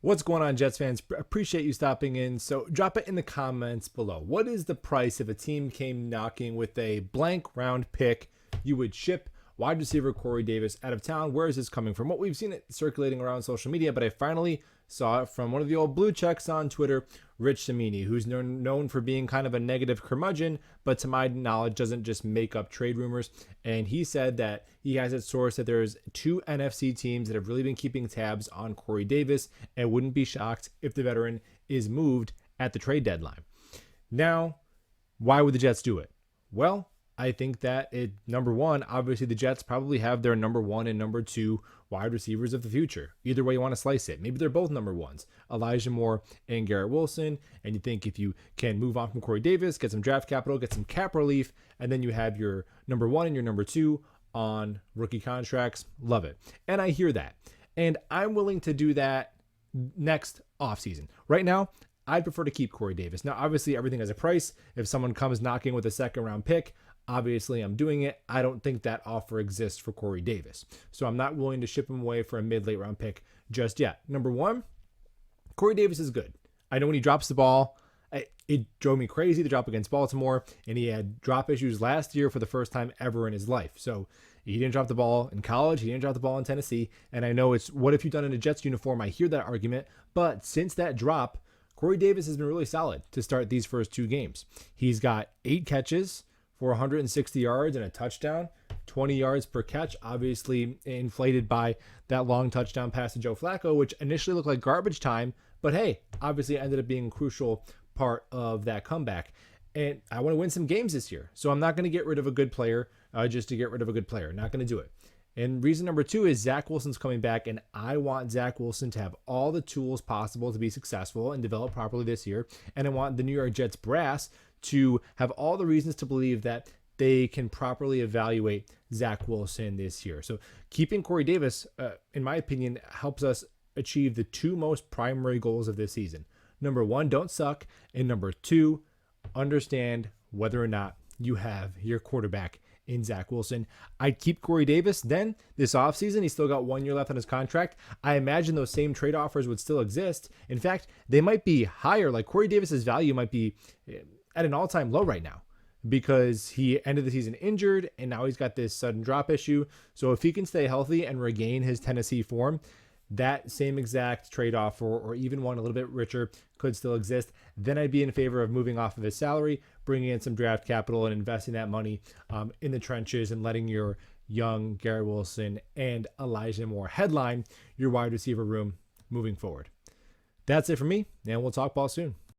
What's going on, Jets fans? Appreciate you stopping in. So drop it in the comments below. What is the price if a team came knocking with a blank round pick you would ship wide receiver Corey Davis out of town? Where is this coming from? Well, we've seen it circulating around social media, but I finally saw it from one of the old blue checks on Twitter, Rich Samini, who's known for being kind of a negative curmudgeon, but to my knowledge doesn't just make up trade rumors. And he said that he has it sourced that there's two NFC teams that have really been keeping tabs on Corey Davis and wouldn't be shocked if the veteran is moved at the trade deadline. Now, why would the Jets do it? Well, I think that number one, obviously the Jets probably have their number one and number two wide receivers of the future. Either way you want to slice it. Maybe they're both number ones, Elijah Moore and Garrett Wilson. And you think if you can move on from Corey Davis, get some draft capital, get some cap relief, and then you have your number one and your number two on rookie contracts. Love it. And I hear that. And I'm willing to do that next offseason. Right now, I'd prefer to keep Corey Davis. Now, obviously, everything has a price. If someone comes knocking with a second round pick, obviously I'm doing it. I don't think that offer exists for Corey Davis. So I'm not willing to ship him away for a mid-late round pick just yet. Number one, Corey Davis is good. I know when he drops the ball, it drove me crazy to drop against Baltimore, and he had drop issues last year for the first time ever in his life. So he didn't drop the ball in college. He didn't drop the ball in Tennessee. And I know it's, what have you done in a Jets uniform? I hear that argument. But since that drop, Corey Davis has been really solid to start these first two games. He's got 8 catches for 160 yards and a touchdown, 20 yards per catch, obviously inflated by that long touchdown pass to Joe Flacco, which initially looked like garbage time, but hey, obviously ended up being a crucial part of that comeback. And I want to win some games this year, so I'm not going to get rid of a good player just to get rid of a good player. Not going to do it. And reason number two is Zach Wilson's coming back, and I want Zach Wilson to have all the tools possible to be successful and develop properly this year. And I want the New York Jets brass to have all the reasons to believe that they can properly evaluate Zach Wilson this year. So keeping Corey Davis, in my opinion, helps us achieve the two most primary goals of this season. Number one, don't suck. And number two, understand whether or not you have your quarterback in Zach Wilson. I'd keep Corey Davis. Then this offseason, he's still got 1 year left on his contract. I imagine those same trade offers would still exist. In fact, they might be higher. Like Corey Davis's value might be at an all-time low right now because he ended the season injured and now he's got this sudden drop issue. So if he can stay healthy and regain his Tennessee form, that same exact trade offer or even one a little bit richer could still exist. Then I'd be in favor of moving off of his salary, bringing in some draft capital and investing that money in the trenches and letting your young Garrett Wilson and Elijah Moore headline your wide receiver room moving forward. That's it for me, and we'll talk ball soon.